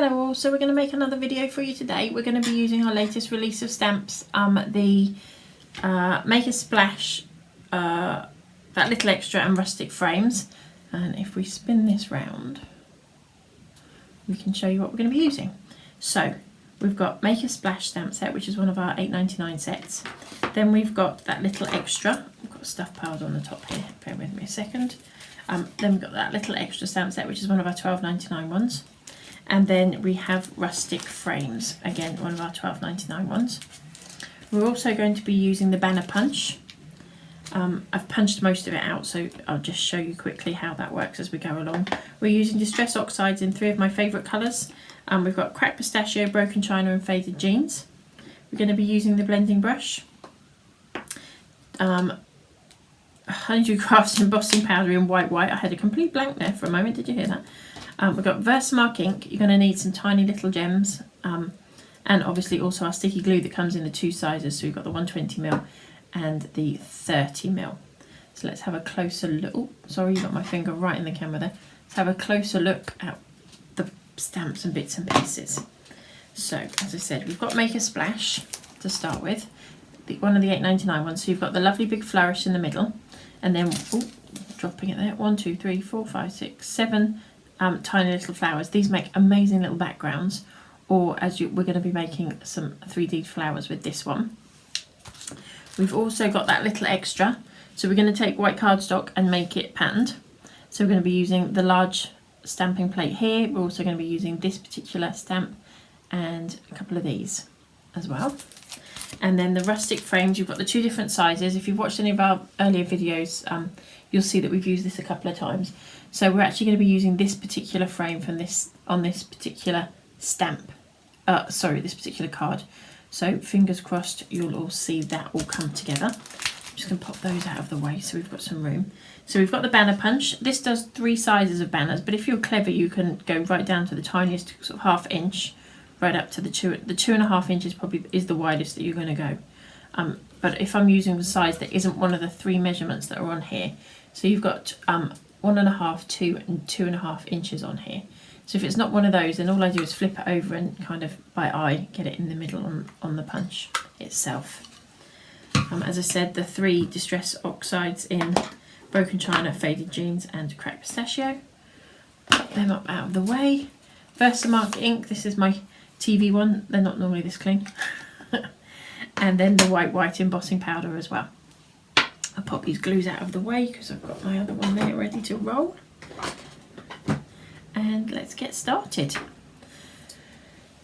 Hello all, so we're going to make another video for you today. We're going to be using our latest release of stamps, the Make a Splash, that little extra and rustic frames. And if we spin this round, we can show you what we're going to be using. So we've got Make a Splash stamp set, which is one of our $8.99 sets. Then we've got that little extra. I've got stuff piled on the top here, bear with me a second. Then we've got that little extra stamp set, which is one of our $12.99 ones. And then we have Rustic frames, again one of our $12.99 ones. We're also going to be using the banner punch. I've punched most of it out, so I'll just show you quickly how that works as we go along. We're using Distress Oxides in 3 of my favourite colours. We've got Cracked Pistachio, Broken China and Faded Jeans. We're going to be using the blending brush. Honeydew Crafts Embossing Powder in White. I had a complete blank there for a moment, did you hear that? We've got Versamark ink. You're going to need some tiny little gems, and obviously also our sticky glue that comes in the 2 sizes. So we've got the 120mm and the 30mm. So let's have a closer look. Oh, sorry, you got my finger right in the camera there. Let's have a closer look at the stamps and bits and pieces. So as I said, we've got Make a Splash to start with, one of the $8.99 ones. So you've got the lovely big flourish in the middle, and then dropping it there, 1, 2, 3, 4, 5, 6, 7 tiny little flowers. These make amazing little backgrounds, or we're going to be making some 3D flowers with this one. We've also got that little extra, so we're going to take white cardstock and make it patterned. So we're going to be using the large stamping plate here. We're also going to be using this particular stamp and a couple of these as well. And then the rustic frames, you've got the 2 different sizes. If you've watched any of our earlier videos, you'll see that we've used this a couple of times. So we're actually going to be using this particular frame from this particular stamp, this particular card. So fingers crossed you'll all see that all come together. I'm just going to pop those out of the way so we've got some room. So we've got the banner punch. This does 3 sizes of banners, but if you're clever you can go right down to the tiniest sort of 1/2 inch, right up to the 2.5 inches probably is the widest that you're going to go. But if I'm using the size that isn't one of the 3 measurements that are on here, so you've got 1.5, 2 and 2.5 inches on here. So if it's not one of those, then all I do is flip it over and kind of by eye get it in the middle on the punch itself. As I said, the 3 Distress Oxides in Broken China, Faded Jeans and Cracked Pistachio. Put them up out of the way. Versamark ink, this is my TV one, they're not normally this clean. And then the white embossing powder as well. I'll pop these glues out of the way because I've got my other one there ready to roll. And let's get started.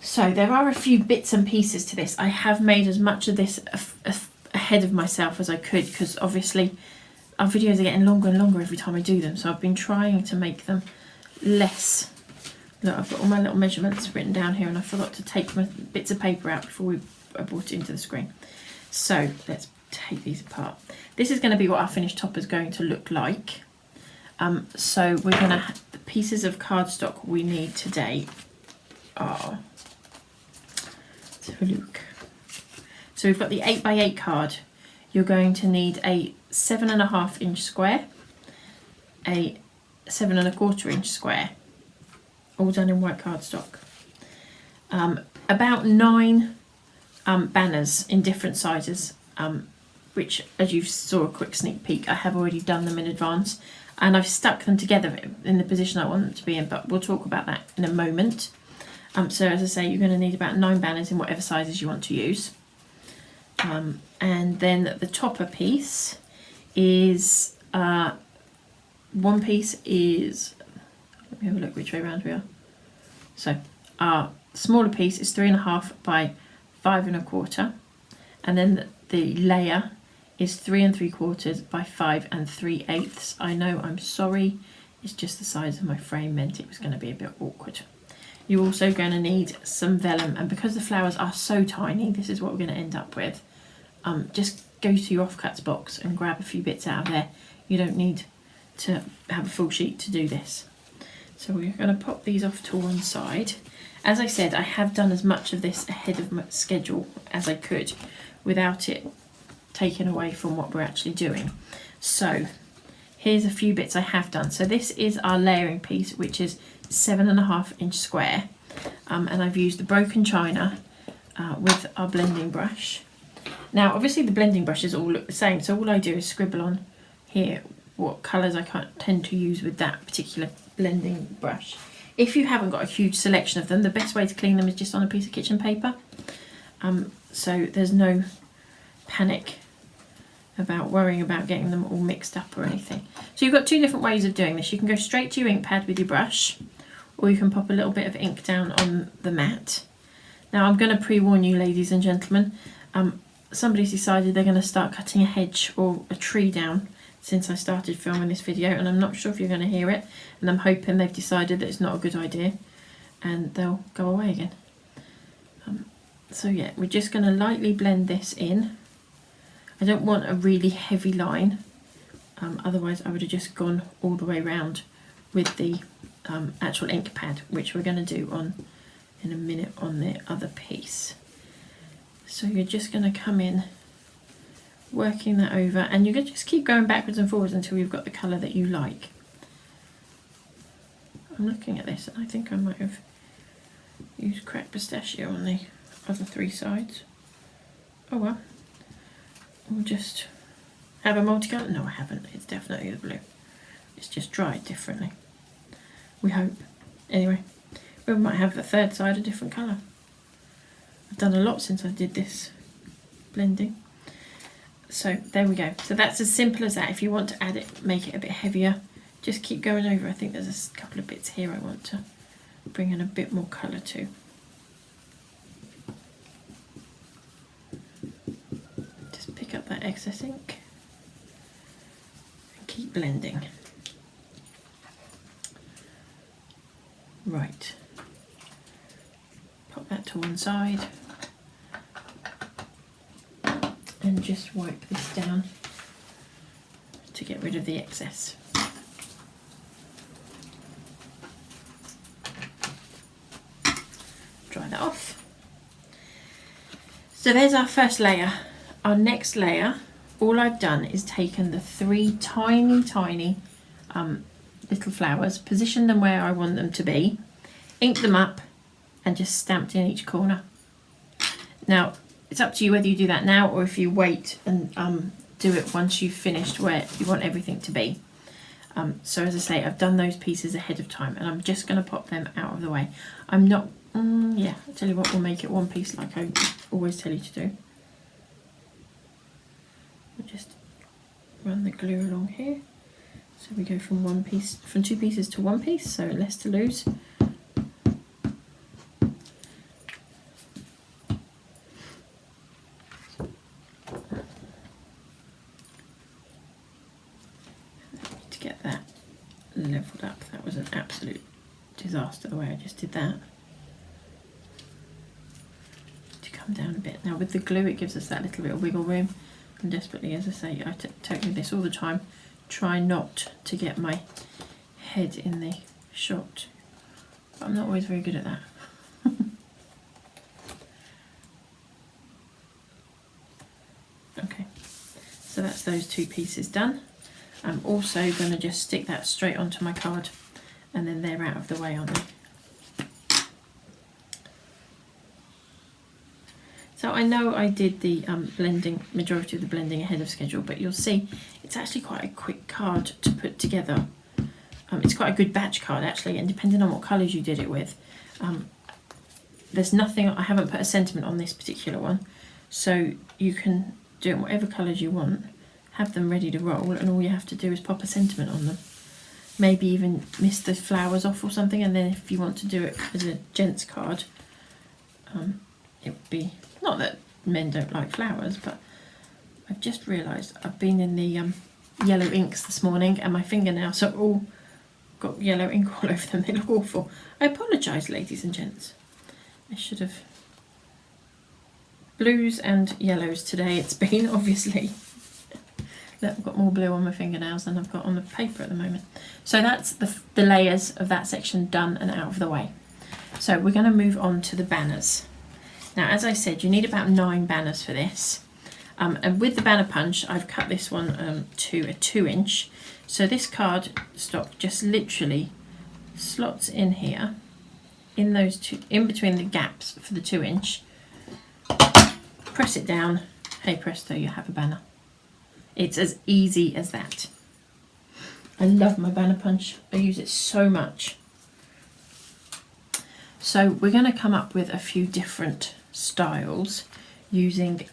So there are a few bits and pieces to this. I have made as much of this ahead of myself as I could, because obviously our videos are getting longer and longer every time I do them. So I've been trying to make them less. Look, I've got all my little measurements written down here and I forgot to take my bits of paper out before I brought it into the screen. So let's take these apart. This is going to be what our finished top is going to look like. So we're going to the pieces of cardstock we need today are, let's have a look. So we've got the 8x8 card. You're going to need a 7.5 inch square, a 7.25 inch square, all done in white cardstock. About 9 banners in different sizes, which, as you saw a quick sneak peek, I have already done them in advance, and I've stuck them together in the position I want them to be in, but we'll talk about that in a moment. So as I say, you're going to need about 9 banners in whatever sizes you want to use. And then the topper piece is, one piece is, let me have a look which way around we are. So our smaller piece is 3.5 by 5.25, and then the layer is 3.75 by 5 3/8. I know, I'm sorry, it's just the size of my frame meant it was going to be a bit awkward. You're also going to need some vellum, and because the flowers are so tiny, this is what we're going to end up with. Just go to your offcuts box and grab a few bits out of there. You don't need to have a full sheet to do this. So we're going to pop these off to one side. As I said, I have done as much of this ahead of my schedule as I could without it taken away from what we're actually doing. So here's a few bits I have done. So this is our layering piece, which is 7.5 inch square. and I've used the broken china with our blending brush. Now obviously the blending brushes all look the same, so all I do is scribble on here what colours I tend to use with that particular blending brush. If you haven't got a huge selection of them, the best way to clean them is just on a piece of kitchen paper, so there's no panic about worrying about getting them all mixed up or anything. So you've got two different ways of doing this. You can go straight to your ink pad with your brush, or you can pop a little bit of ink down on the mat. Now I'm going to pre-warn you, ladies and gentlemen, somebody's decided they're going to start cutting a hedge or a tree down since I started filming this video, and I'm not sure if you're going to hear it, and I'm hoping they've decided that it's not a good idea and they'll go away again. So yeah, we're just going to lightly blend this in. I don't want a really heavy line, otherwise I would have just gone all the way around with the actual ink pad, which we're going to do in a minute on the other piece. So you're just going to come in, working that over, and you're going to just keep going backwards and forwards until you've got the colour that you like. I'm looking at this and I think I might have used cracked pistachio on the other three sides. Oh well. We'll just have a multicolour. No, I haven't. It's definitely the blue. It's just dried differently. We hope. Anyway, we might have the third side a different colour. I've done a lot since I did this blending. So there we go. So that's as simple as that. If you want to add it, make it a bit heavier, just keep going over. I think there's a couple of bits here I want to bring in a bit more colour to. Pick up that excess ink and keep blending. Right, pop that to one side and just wipe this down to get rid of the excess. Dry that off. So there's our first layer. Our next layer, all I've done is taken the three tiny little flowers, positioned them where I want them to be, inked them up, and just stamped in each corner. Now, it's up to you whether you do that now or if you wait and do it once you've finished where you want everything to be. So as I say, I've done those pieces ahead of time, and I'm just going to pop them out of the way. I'm not, yeah, I'll tell you what, we'll make it one piece like I always tell you to do. We'll just run the glue along here. So we go from two pieces to one piece, so less to lose. To get that leveled up, that was an absolute disaster the way I just did that. To come down a bit. Now with the glue it gives us that little bit of wiggle room. And desperately, as I say, I take with this all the time, try not to get my head in the shot. But I'm not always very good at that. Okay, so that's those two pieces done. I'm also going to just stick that straight onto my card, and then they're out of the way, aren't they? So I know I did the majority of the blending ahead of schedule, but you'll see it's actually quite a quick card to put together. It's quite a good batch card actually, and depending on what colours you did it with, there's nothing, I haven't put a sentiment on this particular one, so you can do it in whatever colours you want, have them ready to roll, and all you have to do is pop a sentiment on them. Maybe even mist the flowers off or something, and then if you want to do it as a gents card, it would be, not that men don't like flowers, but I've just realised I've been in the yellow inks this morning, and my fingernails are all got yellow ink all over them. They look awful. I apologise, ladies and gents. I should have. Blues and yellows today it's been, obviously. Look, I've got more blue on my fingernails than I've got on the paper at the moment. So that's the layers of that section done and out of the way. So we're going to move on to the banners. Now, as I said, you need about 9 banners for this. And with the banner punch, I've cut this one to a 2-inch. So this card stock just literally slots in here in those two, in between the gaps for the 2-inch. Press it down. Hey presto, you have a banner. It's as easy as that. I love my banner punch. I use it so much. So we're going to come up with a few different styles using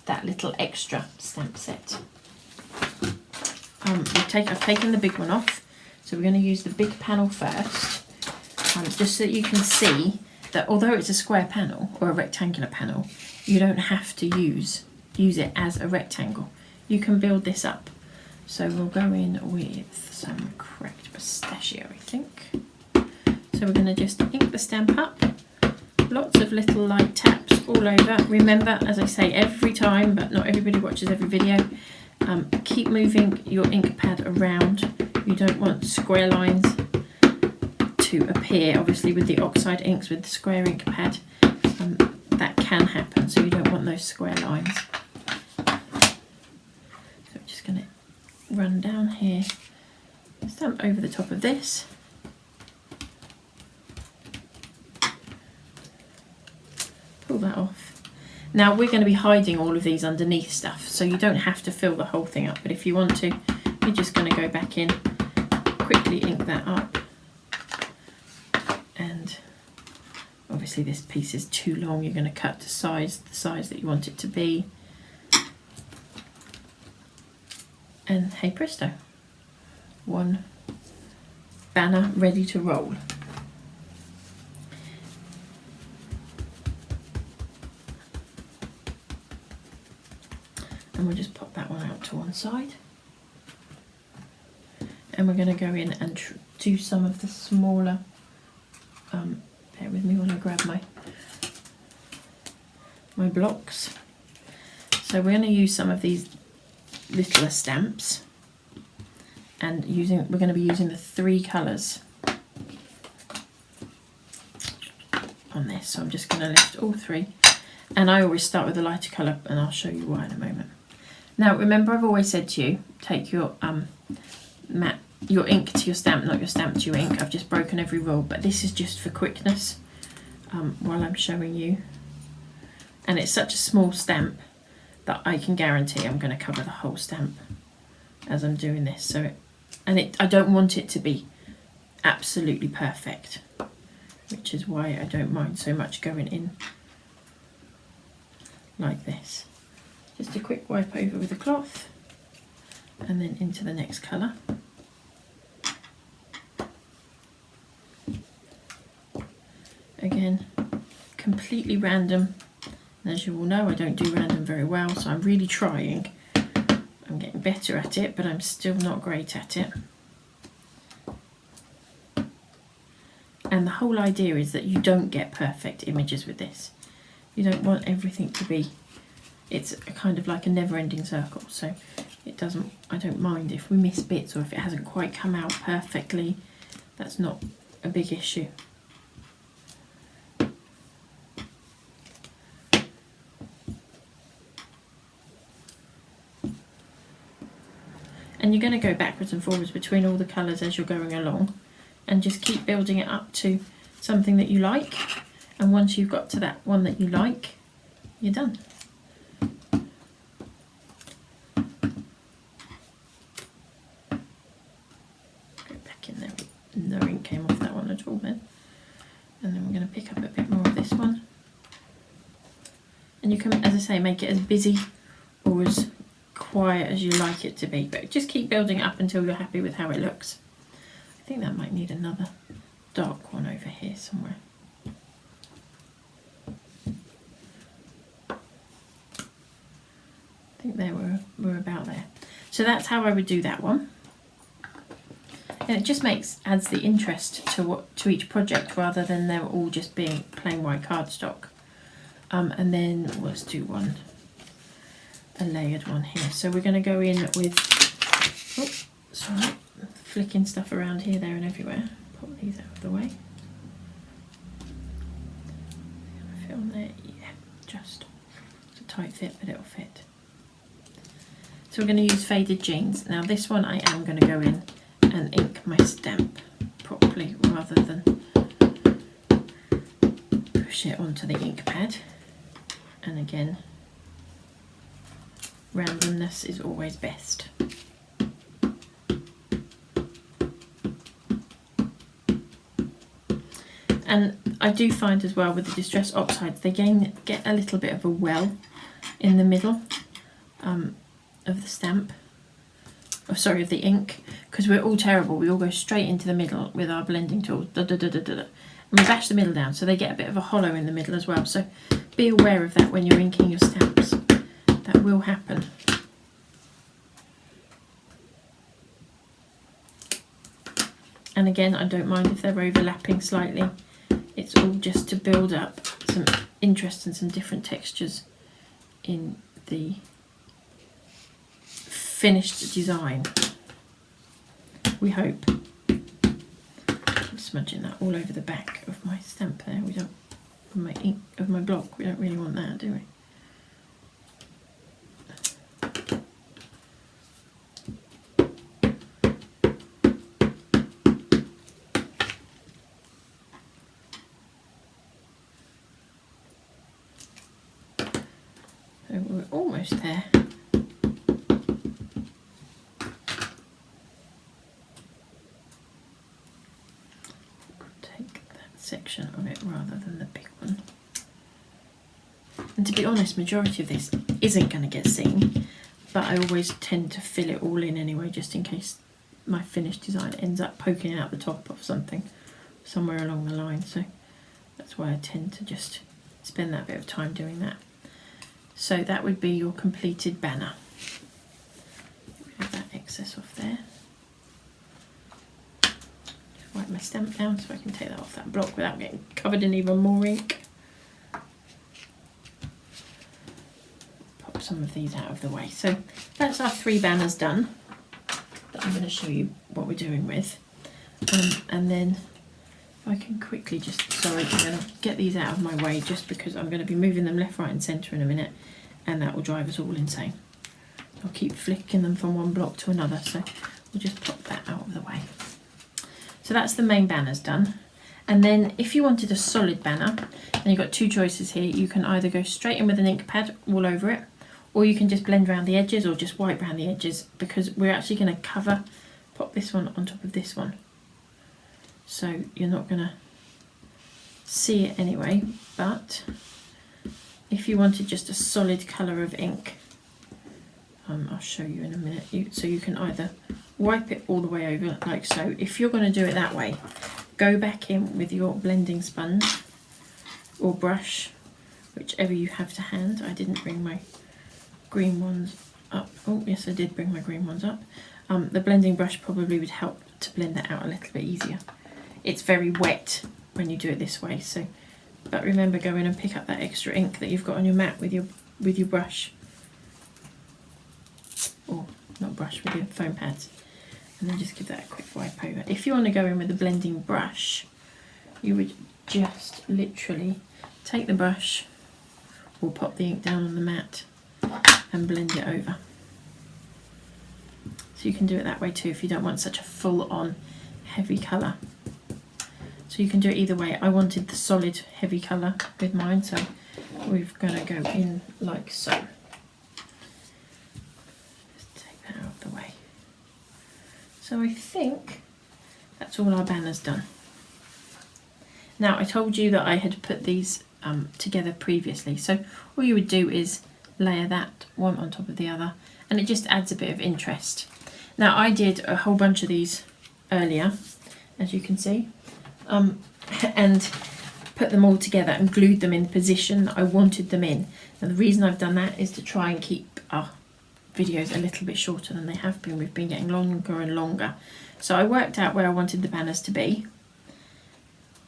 that little extra stamp set. I've taken the big one off, so we're going to use the big panel first, just so that you can see that although it's a square panel or a rectangular panel, you don't have to use it as a rectangle. You can build this up. So we'll go in with some cracked pistachio, I think. So we're going to just ink the stamp up. Lots of little light taps all over. Remember, as I say every time, but not everybody watches every video, keep moving your ink pad around. You don't want square lines to appear. Obviously with the oxide inks, with the square ink pad, that can happen, so you don't want those square lines. So I'm just going to run down here, stamp over the top of this. Pull that off. Now we're going to be hiding all of these underneath stuff, so you don't have to fill the whole thing up, but if you want to, you're just going to go back in, quickly ink that up, and obviously this piece is too long, you're going to cut to the size that you want it to be, and hey presto, one banner ready to roll. And we'll just pop that one out to one side, and we're going to go in and do some of the smaller, bear with me while I grab my blocks. So we're going to use some of these littler stamps, and we're going to be using the 3 colours on this. So I'm just going to lift all 3, and I always start with the lighter colour, and I'll show you why in a moment. Now remember, I've always said to you, take your ink to your stamp, not your stamp to your ink. I've just broken every rule, but this is just for quickness while I'm showing you. And it's such a small stamp that I can guarantee I'm going to cover the whole stamp as I'm doing this. So, I don't want it to be absolutely perfect, which is why I don't mind so much going in like this. Just a quick wipe over with a cloth, and then into the next colour. Again, completely random. And as you all know, I don't do random very well, so I'm really trying. I'm getting better at it, but I'm still not great at it. And the whole idea is that you don't get perfect images with this. You don't want everything to be, it's a kind of like a never-ending circle, so I don't mind if we miss bits or if it hasn't quite come out perfectly. That's not a big issue. And you're going to go backwards and forwards between all the colours as you're going along, and just keep building it up to something that you like. And once you've got to that one that you like, you're done. Go back in there. No ink came off that one at all then. And then we're going to pick up a bit more of this one. And you can, as I say, make it as busy or as quiet as you like it to be, but just keep building it up until you're happy with how it looks. I think that might need another dark one over here somewhere. I think we're about there. So that's how I would do that one. And it just adds the interest to each project, rather than them all just being plain white cardstock. And then let's do a layered one here. So we're going to go in with, sorry, flicking stuff around here, there and everywhere. Pop these out of the way. Fit on there, yeah, just it's a tight fit, but it'll fit. So we're going to use Faded Jeans. Now this one I am going to go in and ink my stamp properly, rather than brush it onto the ink pad, and again, randomness is always best. And I do find as well with the Distress Oxides, they get a little bit of a well in the middle of the stamp, of the ink, because we're all terrible. We all go straight into the middle with our blending tools, and we bash the middle down, so they get a bit of a hollow in the middle as well. So be aware of that when you're inking your stamps. That will happen. And again, I don't mind if they're overlapping slightly. It's all just to build up some interest and some different textures in the finished design, we hope. I'm smudging that all over the back of my stamp there. We don't, of my block, we don't really want that, do we? So we're almost there. Section of it rather than the big one. And to be honest, majority of this isn't going to get seen, but I always tend to fill it all in anyway, just in case my finished design ends up poking out the top of something somewhere along the line. So that's why I tend to just spend that bit of time doing that. So that would be your completed banner. Get rid of that excess off there. Wipe my stamp down so I can take that off that block without getting covered in even more ink. Pop some of these out of the way. So that's our 3 banners done that I'm going to show you what we're doing with. And then if I can quickly just, sorry, I'm going to get these out of my way just because I'm going to be moving them left, right and centre in a minute, and that will drive us all insane. I'll keep flicking them from one block to another, so we'll just pop that out of the way. So that's the main banners done. And then if you wanted a solid banner, then you've got 2 choices here. You can either go straight in with an ink pad all over it, or you can just blend around the edges or just wipe around the edges, because we're actually going to pop this one on top of this one. So you're not going to see it anyway, but if you wanted just a solid colour of ink, I'll show you in a minute. So you can either wipe it all the way over like so. If you're going to do it that way, go back in with your blending sponge or brush, whichever you have to hand. I didn't bring my green ones up. Oh yes, I did bring my green ones up. The blending brush probably would help to blend that out a little bit easier. It's very wet when you do it this way, so but remember, go in and pick up that extra ink that you've got on your mat with your brush, or not brush, with your foam pads, and then just give that a quick wipe over. If you want to go in with a blending brush, you would just literally take the brush or pop the ink down on the mat and blend it over. So you can do it that way too if you don't want such a full-on heavy colour. So you can do it either way. I wanted the solid heavy colour with mine, so we're going to go in like so. Just take that out of the way. So I think that's all our banners done. Now, I told you that I had put these together previously, so all you would do is layer that one on top of the other, and it just adds a bit of interest. Now, I did a whole bunch of these earlier, as you can see, and put them all together and glued them in the position that I wanted them in. Now, the reason I've done that is to try and keep our videos a little bit shorter than they have been. We've been getting longer and longer. So I worked out where I wanted the banners to be,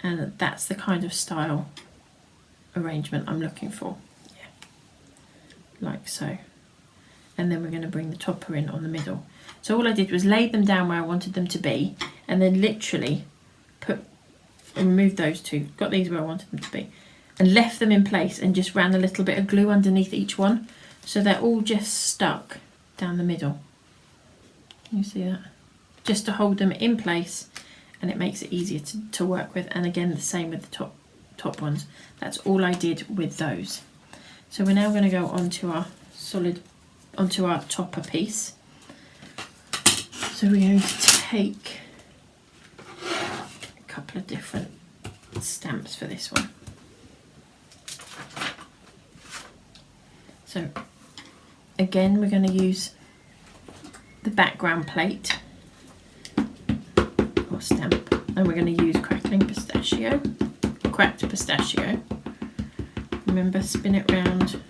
and that's the kind of style arrangement I'm looking for. Yeah. Like so. And then we're going to bring the topper in on the middle. So all I did was lay them down where I wanted them to be, and then literally removed those two, got these where I wanted them to be, and left them in place and just ran a little bit of glue underneath each one, so they're all just stuck down the middle. Can you see that? Just to hold them in place, and it makes it easier to work with. And again, the same with the top top ones. That's all I did with those. So we're now going to go onto our topper piece. So we're going to take a couple of different stamps for this one. So again, we're going to use the background plate or stamp, and we're going to use cracked pistachio. Remember, spin it round,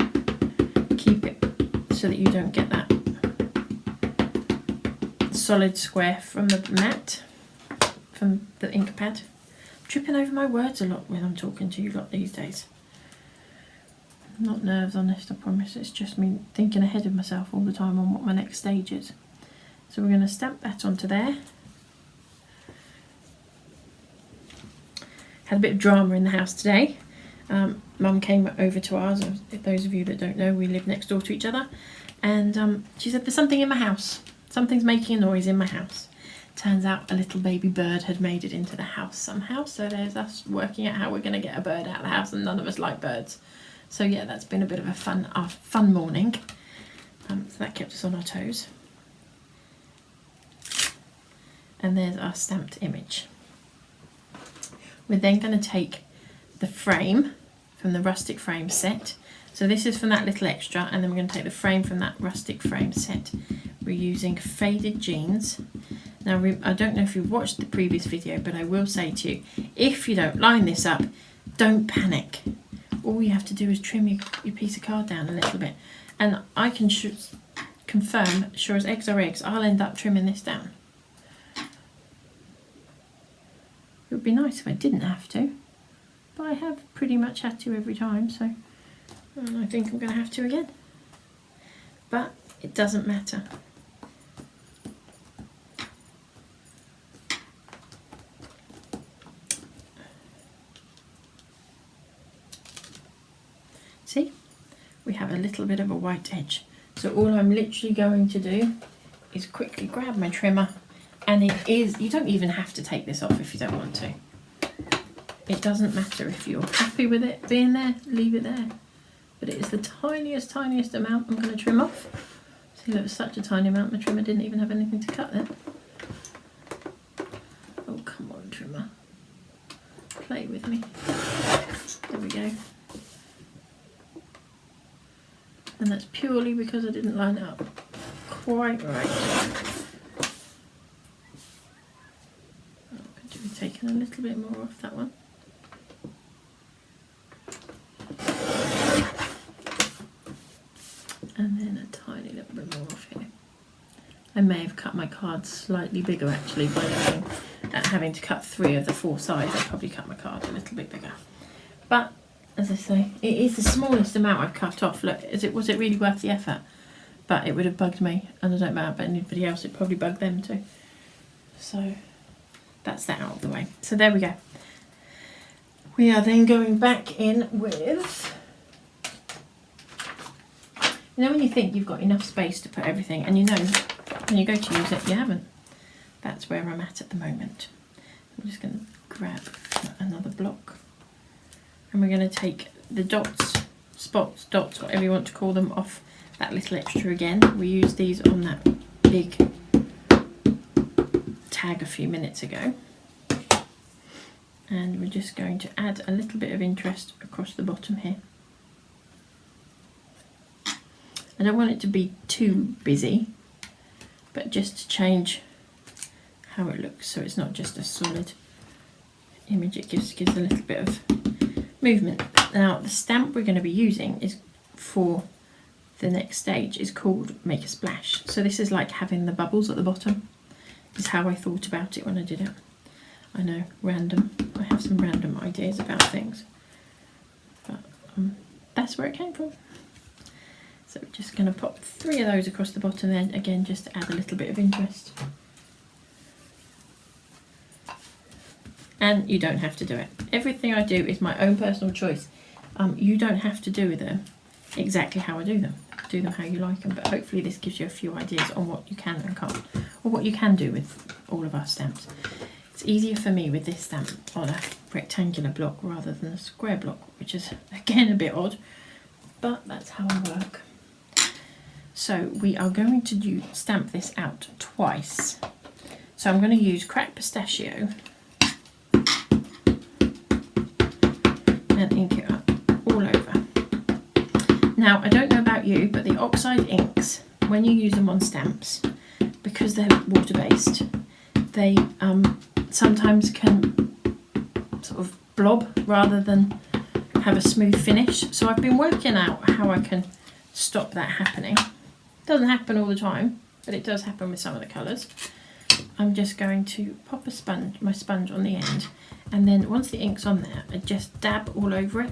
keep it so that you don't get that solid square from the mat, from the ink pad. I'm tripping over my words a lot when I'm talking to you lot these days. Not nerves on this, I promise. It's just me thinking ahead of myself all the time on what my next stage is. So we're going to stamp that onto there. Had a bit of drama in the house today. Mum came over to ours. Those of you that don't know, we live next door to each other. And she said, there's something in my house. Something's making a noise in my house. Turns out a little baby bird had made it into the house somehow. So there's us working out how we're going to get a bird out of the house, and none of us like birds. So yeah, that's been a bit of a fun morning. So that kept us on our toes. And there's our stamped image. We're then going to take the frame from the Rustic frame set. So this is from that little extra, and then we're going to take the frame from that Rustic frame set. We're using Faded Jeans. Now, I don't know if you've watched the previous video, but I will say to you, if you don't line this up, don't panic. All you have to do is trim your piece of card down a little bit. And I can confirm, sure as eggs are eggs, I'll end up trimming this down. It would be nice if I didn't have to, but I have pretty much had to every time, so I think I'm going to have to again. But it doesn't matter. See, we have a little bit of a white edge. So all I'm literally going to do is quickly grab my trimmer, and you don't even have to take this off if you don't want to. It doesn't matter if you're happy with it being there, leave it there. But it is the tiniest amount I'm going to trim off. See, that was such a tiny amount, my trimmer didn't even have anything to cut there. Oh, come on, trimmer. Play with me. There we go. And that's purely because I didn't line it up quite right. Oh, could you be taking a little bit more off that one? And then a tiny little bit more off here. I may have cut my card slightly bigger actually by having to cut 3 of the 4 sides. I probably cut my card a little bit bigger. But as I say, it is the smallest amount I've cut off. Look, was it really worth the effort? But it would have bugged me, and I don't know about anybody else, it probably bugged them too. So that's that out of the way. So there we go. We are then going back in with, you know when you think you've got enough space to put everything, and you know when you go to use it, you haven't. That's where I'm at the moment. I'm just going to grab another block. And we're going to take the dots, spots, dots, whatever you want to call them, off that little extra again. We used these on that big tag a few minutes ago. And we're just going to add a little bit of interest across the bottom here. I don't want it to be too busy, but just to change how it looks, so it's not just a solid image, it gives a little bit of movement. Now the stamp we're going to be using is for the next stage is called Make a Splash. So this is like having the bubbles at the bottom, is how I thought about it when I did it. I know, random. I have some random ideas about things, but that's where it came from. So we're just going to pop 3 of those across the bottom then, again just to add a little bit of interest. And you don't have to do it. Everything I do is my own personal choice. You don't have to do them exactly how I do them. Do them how you like them, but hopefully this gives you a few ideas on what you can and can't, or what you can do with all of our stamps. It's easier for me with this stamp on a rectangular block rather than a square block, which is again a bit odd, but that's how I work. So we are going to stamp this out twice. So I'm going to use cracked pistachio and ink it up all over. Now, I don't know about you, but the oxide inks, when you use them on stamps, because they're water-based, they sometimes can sort of blob rather than have a smooth finish. So I've been working out how I can stop that happening. It doesn't happen all the time, but it does happen with some of the colours. I'm just going to pop my sponge on the end, and then once the ink's on there, I just dab all over it.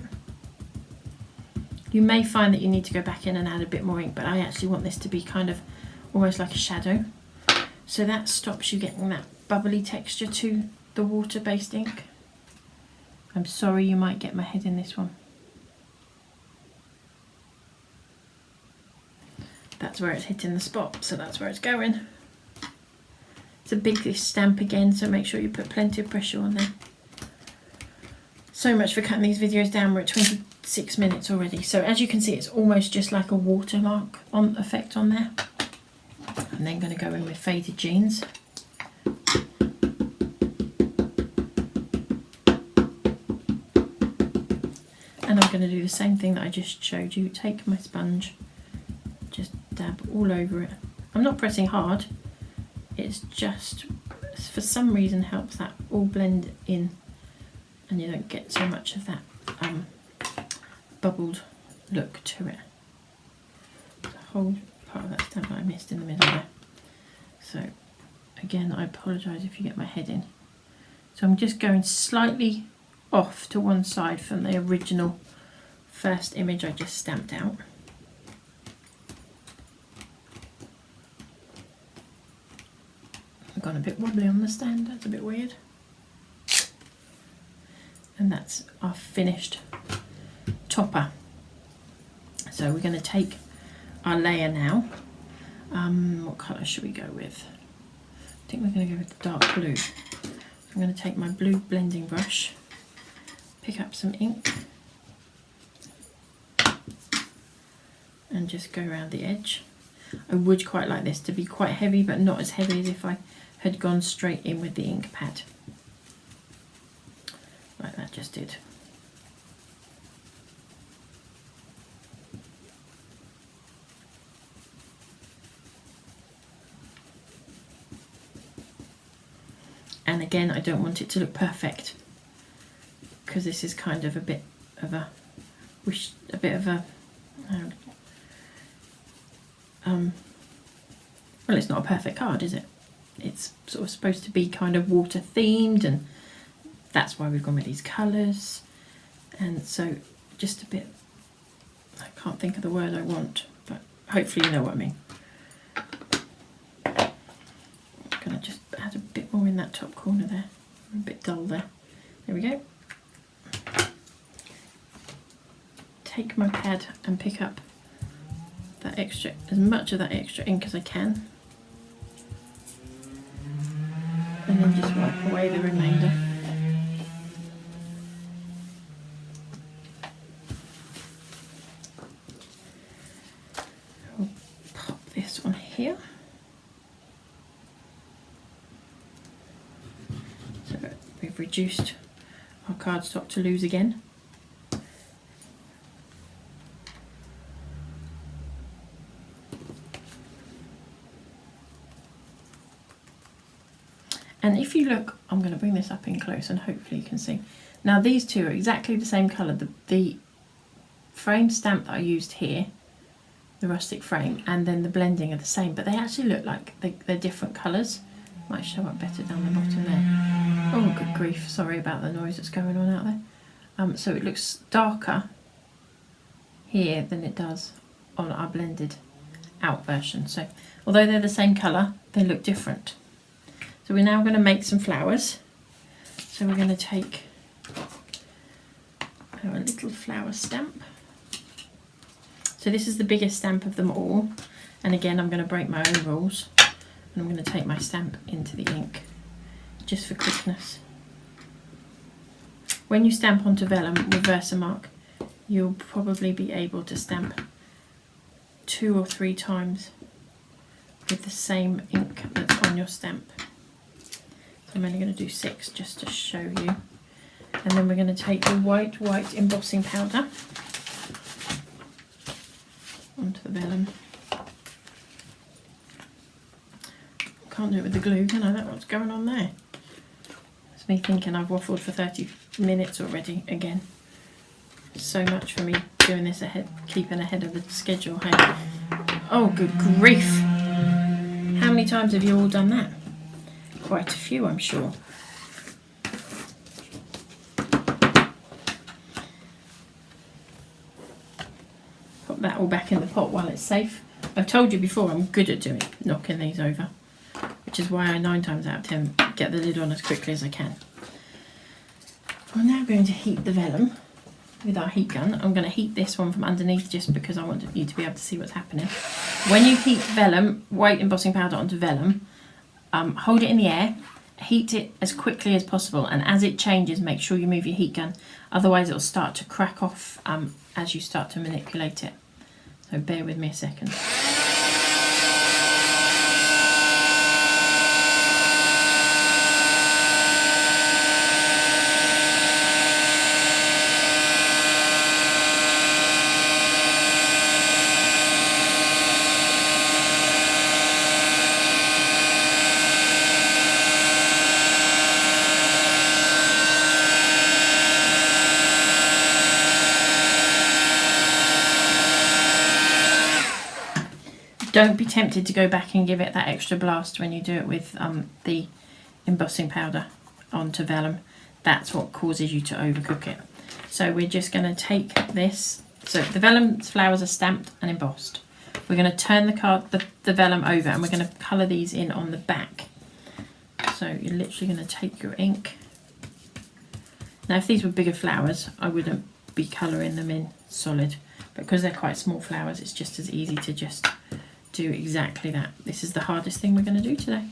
You may find that you need to go back in and add a bit more ink, but I actually want this to be kind of almost like a shadow. So that stops you getting that bubbly texture to the water-based ink. I'm sorry, you might get my head in this one. That's where it's hitting the spot, so that's where it's going. It's a big stamp again, so make sure you put plenty of pressure on there. So much for cutting these videos down. We're at 26 minutes already. So as you can see, it's almost just like a watermark effect on there. I'm then going to go in with Faded Jeans. And I'm going to do the same thing that I just showed you. Take my sponge, just dab all over it. I'm not pressing hard. It's just, for some reason, helps that all blend in and you don't get so much of that bubbled look to it. The whole part of that stamp that I missed in the middle there. So again, I apologise if you get my head in. So I'm just going slightly off to one side from the original first image I just stamped out. I've gone a bit wobbly on the stand, that's a bit weird. And that's our finished topper. So we're going to take our layer now. What colour should we go with? I think we're going to go with the dark blue. I'm going to take my blue blending brush, pick up some ink, and just go around the edge. I would quite like this to be quite heavy, but not as heavy as if I had gone straight in with the ink pad. Like that just did. And again, I don't want it to look perfect, because this is kind of a bit of a well, it's not a perfect card, is it? It's sort of supposed to be kind of water themed, and that's why we've gone with these colours. And so just a bit, I can't think of the word I want, but hopefully you know what I mean. I'm going to just add a bit more in that top corner there, a bit dull there. There we go. Take my pad and pick up that extra, as much of that extra ink as I can, and then just wipe away the remainder. I'll pop this on here. So we've reduced our cardstock to lose again. And if you look, I'm going to bring this up in close and hopefully you can see. Now these two are exactly the same colour. The frame stamp that I used here, the rustic frame, and then the blending are the same, but they actually look like they're different colours. Might show up better down the bottom there. Oh, good grief, sorry about the noise that's going on out there. So it looks darker here than it does on our blended out version. So although they're the same colour, they look different. So we're now going to make some flowers. So we're going to take our little flower stamp. So this is the biggest stamp of them all. And again, I'm going to break my own rules. And I'm going to take my stamp into the ink just for quickness. When you stamp onto vellum with Versamark, you'll probably be able to stamp 2 or 3 times with the same ink that's on your stamp. So I'm only going to do 6 just to show you. And then we're going to take the white embossing powder onto the vellum. Can't do it with the glue, can I? That's what's going on there. It's me thinking I've waffled for 30 minutes already again. So much for me doing this ahead, keeping ahead of the schedule. Hey. Oh, good grief. How many times have you all done that? Quite a few, I'm sure. Put that all back in the pot while it's safe. I've told you before I'm good at knocking these over, which is why I 9 times out of 10 get the lid on as quickly as I can. I'm now going to heat the vellum with our heat gun. I'm going to heat this one from underneath just because I want you to be able to see what's happening. When you heat vellum, white embossing powder onto vellum, hold it in the air, heat it as quickly as possible, and as it changes make sure you move your heat gun, otherwise it'll start to crack off as you start to manipulate it. So bear with me a second. Don't be tempted to go back and give it that extra blast when you do it with the embossing powder onto vellum. That's what causes you to overcook it. So we're just going to take this. So the vellum flowers are stamped and embossed. We're going to turn the vellum over and we're going to colour these in on the back. So you're literally going to take your ink. Now if these were bigger flowers, I wouldn't be colouring them in solid. But because they're quite small flowers, it's just as easy to just do exactly that. This is the hardest thing we're going to do today.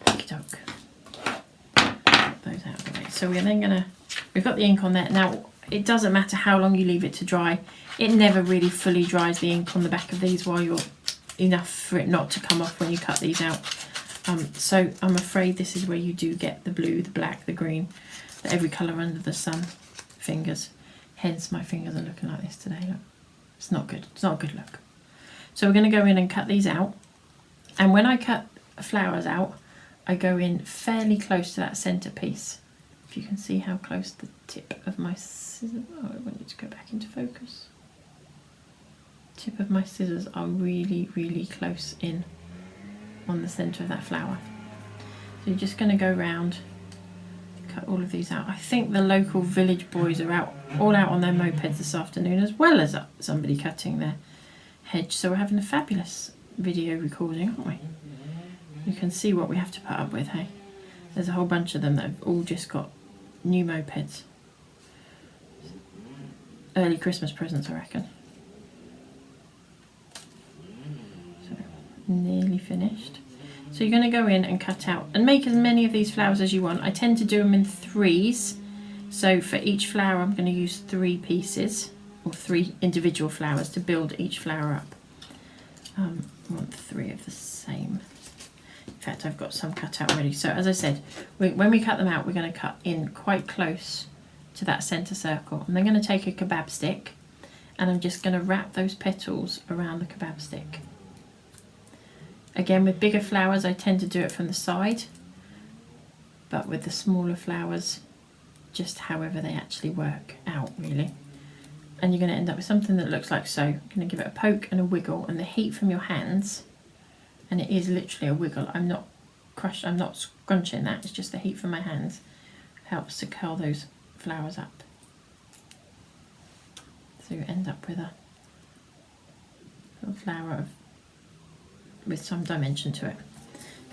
Okey-doke. Those out of the way. So we're then we've got the ink on there. Now it doesn't matter how long you leave it to dry. It never really fully dries, the ink on the back of these, while you're enough for it not to come off when you cut these out. So I'm afraid this is where you do get the blue, the black, the green, every colour under the sun fingers. Hence my fingers are looking like this today. Look, it's not good. It's not a good look. So we're going to go in and cut these out. And when I cut flowers out, I go in fairly close to that centre piece. If you can see how close the tip of my scissors. Oh, I want you to go back into focus. Tip of my scissors are really, really close in on the centre of that flower. So you're just going to go round. Cut all of these out. I think the local village boys are all out on their mopeds this afternoon, as well as somebody cutting their hedge. So we're having a fabulous video recording, aren't we? You can see what we have to put up with, hey? There's a whole bunch of them that have all just got new mopeds. Early Christmas presents, I reckon. So, nearly finished. So you're going to go in and cut out and make as many of these flowers as you want. I tend to do them in 3s. So for each flower I'm going to use 3 pieces, or 3 individual flowers to build each flower up. I want 3 of the same. In fact, I've got some cut out already. So as I said, when we cut them out, we're going to cut in quite close to that centre circle. I'm then going to take a kebab stick and I'm just going to wrap those petals around the kebab stick. Again, with bigger flowers, I tend to do it from the side, but with the smaller flowers, just however they actually work out, really. And you're going to end up with something that looks like so. You're going to give it a poke and a wiggle, and the heat from your hands, and it is literally a wiggle. I'm not scrunching that, it's just the heat from my hands helps to curl those flowers up. So you end up with a little flower with some dimension to it.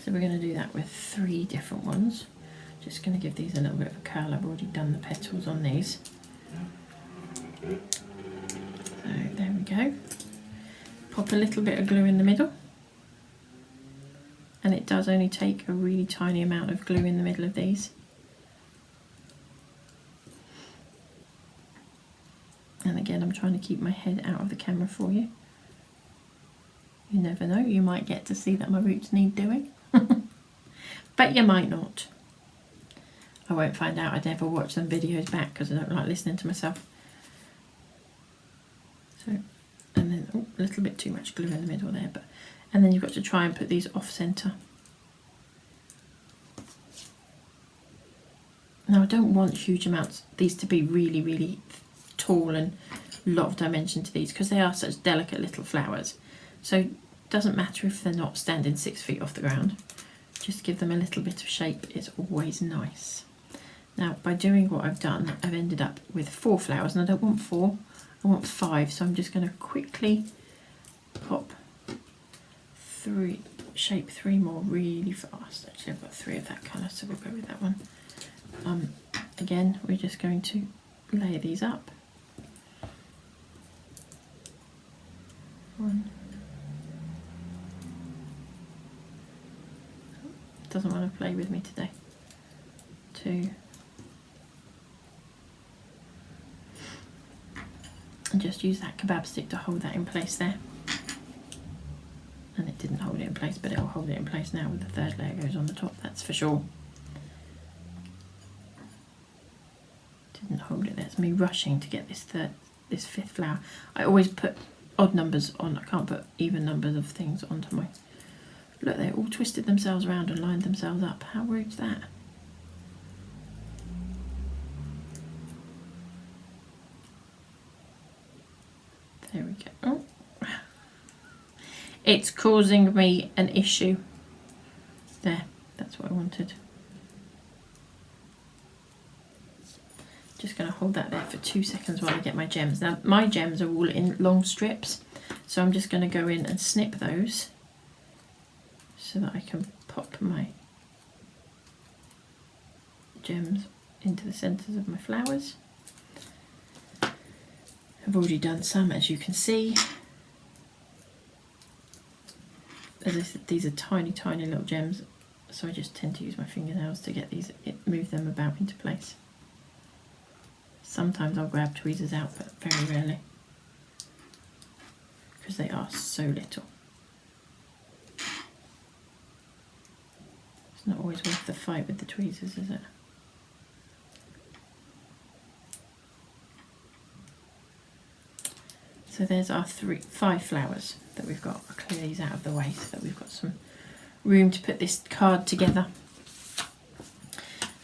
So we're going to do that with 3 different ones. Just going to give these a little bit of a curl. I've already done the petals on these. So there we go. Pop a little bit of glue in the middle. and it does only take a really tiny amount of glue in the middle of these. And again, I'm trying to keep my head out of the camera for you. You never know, you might get to see that my roots need doing. But you might not. I won't find out. I'd never watch them videos back because I don't like listening to myself. So, and then a little bit too much glue in the middle there, and then you've got to try and put these off centre. Now I don't want huge amounts, these to be really, really tall and a lot of dimension to these because they are such delicate little flowers. So it doesn't matter if they're not standing 6 feet off the ground. Just give them a little bit of shape, it's always nice. Now by doing what I've done, I've ended up with 4 flowers, and I don't want 4, I want 5, so I'm just going to quickly pop 3, shape 3 more really fast. Actually I've got 3 of that colour, so we'll go with that one. Again, we're just going to layer these up. 1. Doesn't want to play with me today. 2. And just use that kebab stick to hold that in place there. And it didn't hold it in place, but it'll hold it in place now with the 3rd layer goes on the top, that's for sure. Didn't hold it, that's me rushing to get this 5th flower. I always put odd numbers on, I can't put even numbers of things onto my... Look, they all twisted themselves around and lined themselves up. How rude's that? There we go. Oh. It's causing me an issue. There, that's what I wanted. Just going to hold that there for 2 seconds while I get my gems. Now my gems are all in long strips, so I'm just going to go in and snip those so that I can pop my gems into the centres of my flowers. I've already done some, as you can see. As I said, these are tiny, tiny little gems, so I just tend to use my fingernails to get these, move them about into place. Sometimes I'll grab tweezers out, but very rarely, because they are so little. It's not always worth the fight with the tweezers, is it? So there's our 5 flowers that we've got. I'll clear these out of the way so that we've got some room to put this card together.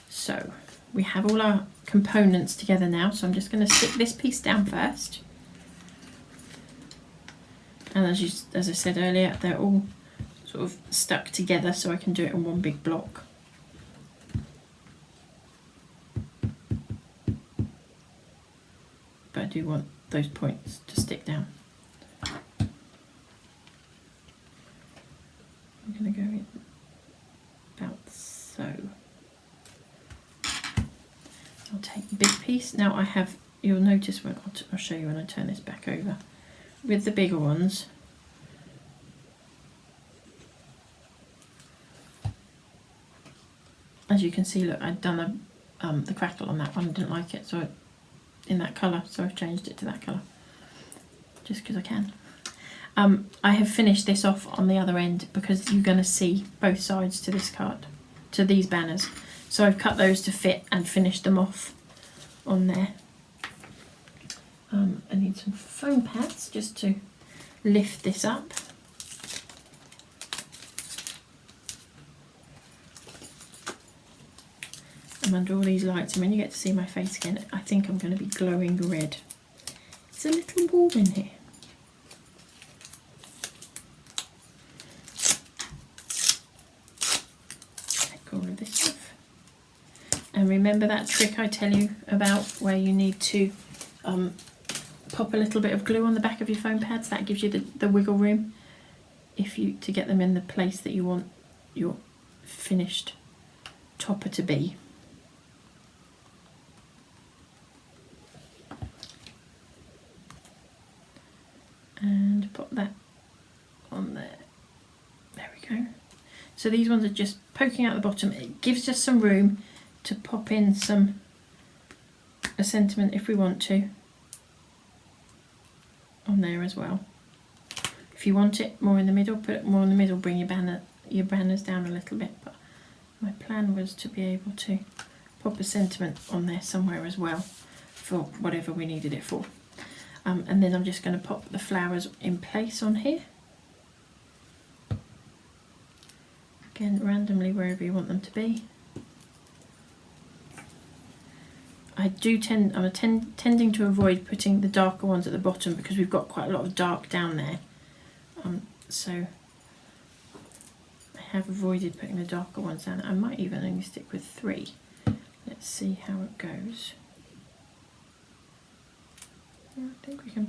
So we have all our components together now, so I'm just going to stick this piece down first. And as I said earlier, they're all sort of stuck together, so I can do it in one big block. But I do want those points to stick down. I'm going to go in about so. I'll take the big piece. Now I have, you'll notice when I'll show you when I turn this back over. With the bigger ones, as you can see, look, I'd done the crackle on that one, I didn't like it, so in that colour, so I've changed it to that colour, just because I can. I have finished this off on the other end because you're going to see both sides to this card, to these banners. So I've cut those to fit and finished them off on there. I need some foam pads just to lift this up. I'm under all these lights, and when you get to see my face again, I think I'm going to be glowing red. It's a little warm in here. Take all of this off. And remember that trick I tell you about where you need to pop a little bit of glue on the back of your foam pads? That gives you the wiggle room to get them in the place that you want your finished topper to be. And pop that on there. There we go. So these ones are just poking out the bottom. It gives us some room to pop in a sentiment if we want to on there as well. If you want it more in the middle, put it more in the middle, bring your banners down a little bit, but my plan was to be able to pop a sentiment on there somewhere as well for whatever we needed it for. And then I'm just going to pop the flowers in place on here. Again, randomly wherever you want them to be. I'm tending to avoid putting the darker ones at the bottom because we've got quite a lot of dark down there. So I have avoided putting the darker ones down. I might even only stick with 3. Let's see how it goes. I think we can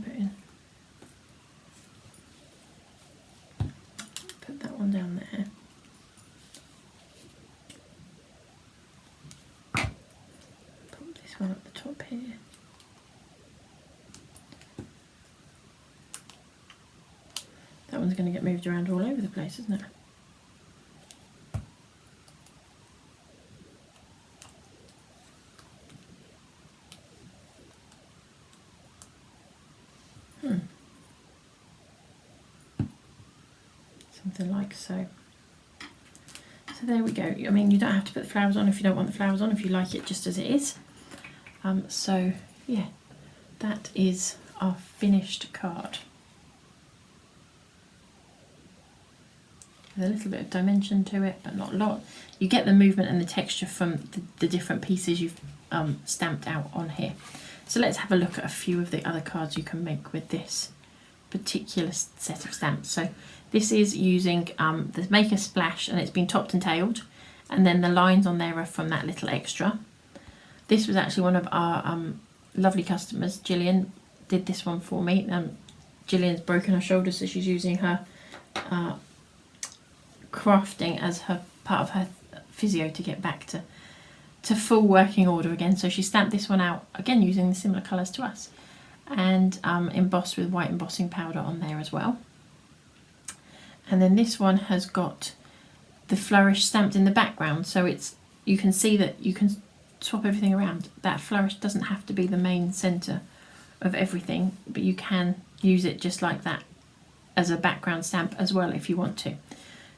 put that one down there. One at the top here. That one's going to get moved around all over the place, isn't it? Something like so. So there we go. I mean, you don't have to put the flowers on if you don't want the flowers on, if you like it just as it is. So yeah, that is our finished card. There's a little bit of dimension to it, but not a lot. You get the movement and the texture from the different pieces you've stamped out on here. So let's have a look at a few of the other cards you can make with this particular set of stamps. So this is using the Make a Splash, and it's been topped and tailed, and then the lines on there are from that little extra. This was actually one of our lovely customers. Gillian did this one for me. Gillian's broken her shoulder, so she's using her crafting as her part of her physio to get back to full working order again. So she stamped this one out, again using the similar colours to us, and embossed with white embossing powder on there as well. And then this one has got the flourish stamped in the background, so you can see that you can swap everything around. That flourish doesn't have to be the main centre of everything, but you can use it just like that as a background stamp as well if you want to.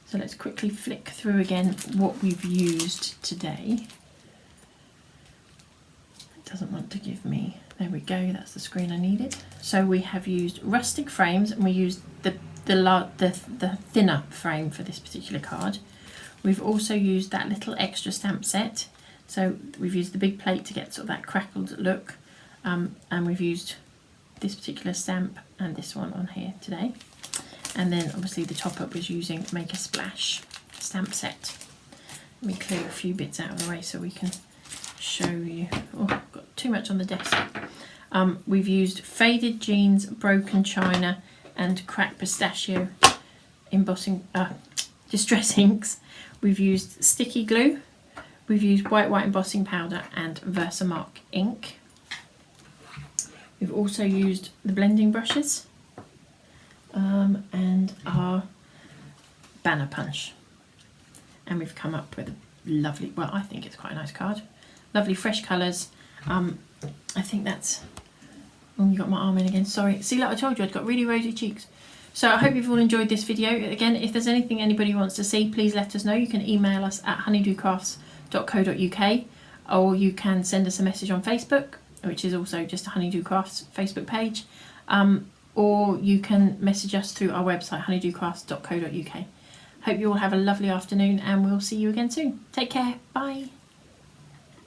So let's quickly flick through again what we've used today. It doesn't want to give me, there we go, that's the screen I needed. So we have used Rustic frames, and we used the thinner frame for this particular card. We've also used that little extra stamp set. So we've used the big plate to get sort of that crackled look, and we've used this particular stamp and this one on here today. And then obviously the top up was using Make a Splash stamp set. Let me clear a few bits out of the way so we can show you. Oh, I've got too much on the desk. We've used Faded Jeans, Broken China and Cracked Pistachio embossing, distress inks. We've used sticky glue. We've used white embossing powder and Versamark ink. We've also used the blending brushes and our banner punch. And we've come up with a lovely, well, I think it's quite a nice card. Lovely fresh colours. I think that's, oh, you got my arm in again, sorry. See, like I told you, I've got really rosy cheeks. So I hope you've all enjoyed this video. Again, if there's anything anybody wants to see, please let us know. You can email us at honeydewcrafts.co.uk, or you can send us a message on Facebook, which is also just a Honeydew Crafts Facebook page, or you can message us through our website, honeydewcrafts.co.uk. Hope you all have a lovely afternoon, and we'll see you again soon. Take care. Bye.